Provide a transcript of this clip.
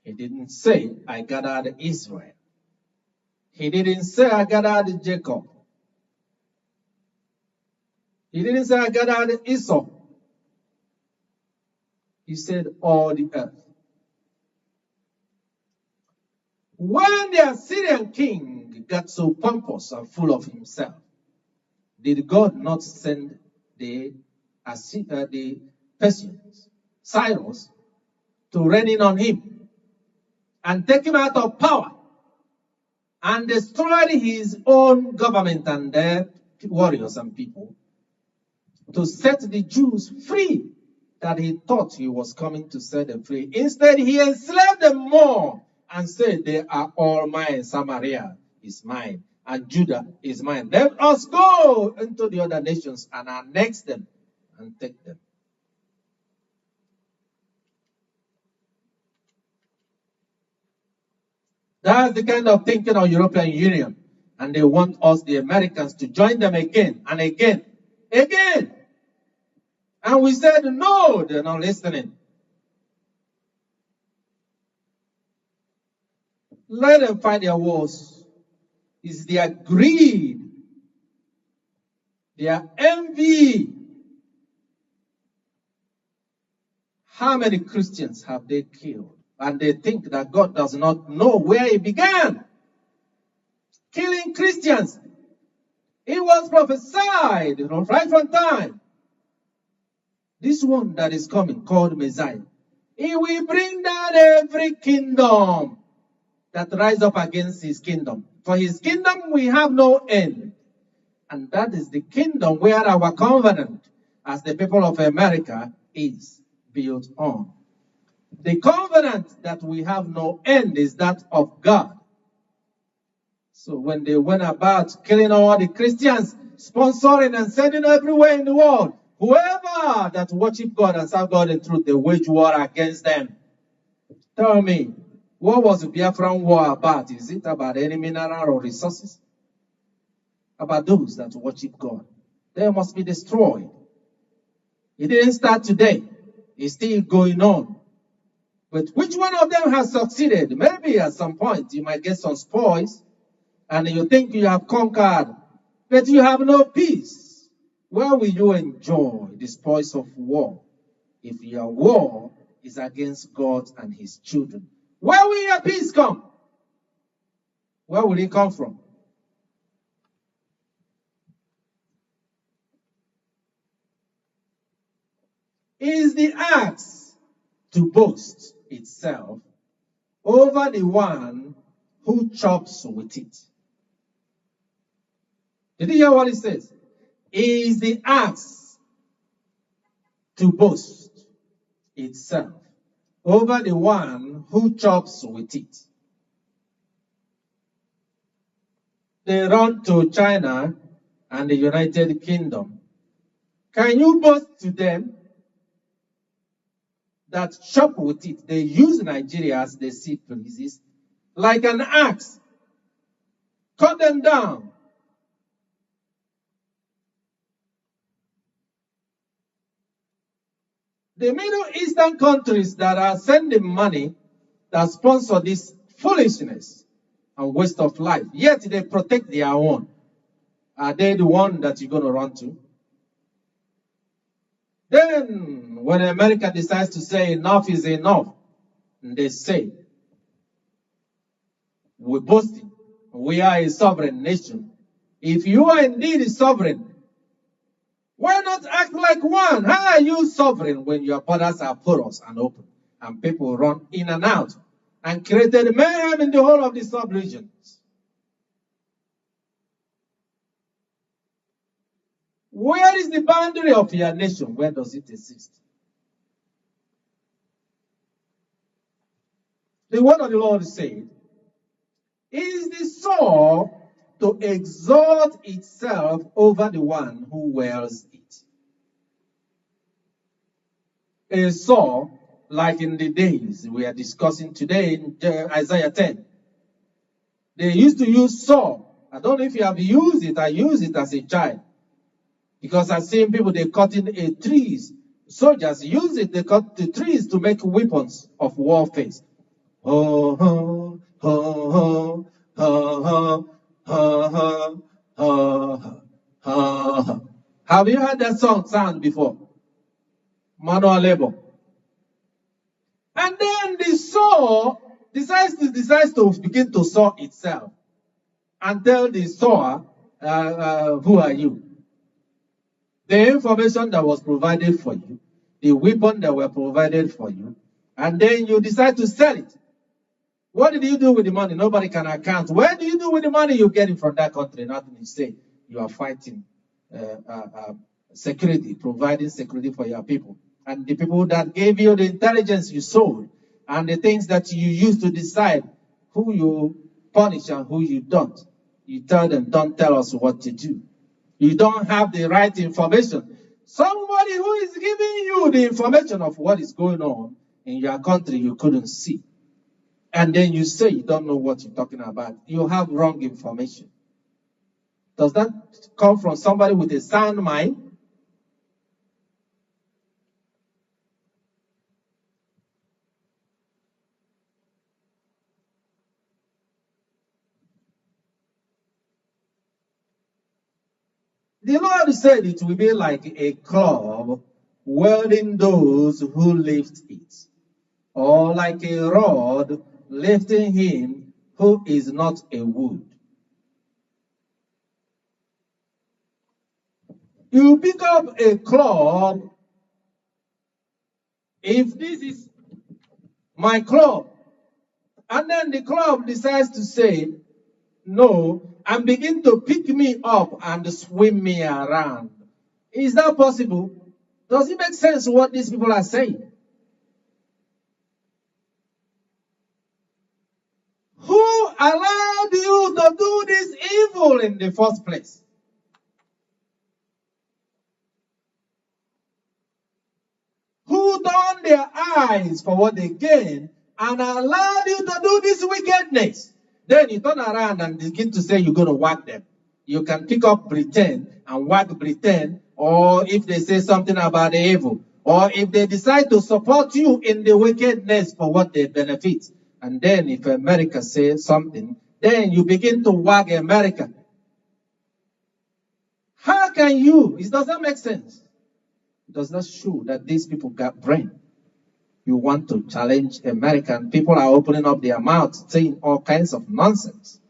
He didn't say, I gathered Israel. He didn't say, I gathered Jacob. He didn't say, I gathered Esau. He said, all the earth. When the Assyrian king got so pompous and full of himself, did God not send the Persians, Cyrus, to reign in on him and take him out of power and destroy his own government and their warriors and people to set the Jews free that he thought he was coming to set them free? Instead, he enslaved them more and said, they are all mine. Samaria is mine and Judah is mine. Let us go into the other nations and annex them and take them. That's the kind of thinking of European Union. And they want us, the Americans, to join them again and again. Again. And we said, no, they're not listening. Let them fight their wars. It's their greed, their envy. How many Christians have they killed? And they think that God does not know where it began. Killing Christians. It was prophesied right from time. This one that is coming, called Messiah, he will bring down every kingdom that rise up against his kingdom. For his kingdom we have no end. And that is the kingdom where our covenant as the people of America is built on. The covenant that we have no end is that of God. So when they went about killing all the Christians, sponsoring and sending everywhere in the world, whoever that worship God and serve God in truth, they wage war against them. Tell me, what was the Biafran war about? Is it about any mineral or resources? About those that worship God. They must be destroyed. It didn't start today. It's still going on. But which one of them has succeeded? Maybe at some point you might get some spoils and you think you have conquered, but you have no peace. Where will you enjoy the spoils of war if your war is against God and his children? Where will your peace come? Where will it come from? Is the axe to boast itself over the one who chops with it? Did you hear what it says? Is the axe to boast itself over the one who chops with it? They run to China and the United Kingdom. Can you boast to them that chop with it? They use Nigeria as they see pleases, like an axe. Cut them down. The Middle Eastern countries that are sending money that sponsor this foolishness and waste of life, yet they protect their own. Are they the one that you're going to run to? Then, when America decides to say enough is enough, they say, we're boasting, we are a sovereign nation. If you are indeed a sovereign, why not act like one? How are you sovereign when your borders are porous and open and people run in and out and created mayhem in the whole of the sub-regions? Where is the boundary of your nation? Where does it exist? The word of the Lord said, is the saw to exalt itself over the one who wields it. A saw, like in the days we are discussing today in Isaiah 10. They used to use saw. I don't know if you have used it. I used it as a child. Because I've seen people, they cutting trees Soldiers use it. They cut the trees to make weapons of warfare. Ho, ho, ho, ho, ho, ho, ho, ho, ho, ho, ho. Have you heard that song sound before? Manual labor. And then the saw decides to begin to saw itself and tell the sawer, who are you? The information that was provided for you, the weapon that were provided for you, and then you decide to sell it. What did you do with the money? Nobody can account. Where do you do with the money you get it from that country? Nothing. You say you are fighting security, providing security for your people. And the people that gave you the intelligence you sold, and the things that you use to decide who you punish and who you don't. You tell them, don't tell us what to do. You don't have the right information. Somebody who is giving you the information of what is going on in your country you couldn't see. And then you say you don't know what you're talking about. You have wrong information. Does that come from somebody with a sound mind? The Lord said it will be like a club welding those who lift it, or like a rod lifting him who is not a wood. You pick up a club. If this is my club, and then the club decides to say no and begin to pick me up and swim me around, is that possible? Does it make sense what these people are saying? Who allowed you to do this evil in the first place? Who turned their eyes for what they gain and allowed you to do this wickedness? Then you turn around and begin to say you're going to whack them. You can pick up Britain and whack Britain, or if they say something about the evil, or if they decide to support you in the wickedness for what they benefit. And then if America says something, then you begin to whack America. How can you? It doesn't make sense. It does not show that these people got brain. You want to challenge America, and people are opening up their mouths saying all kinds of nonsense.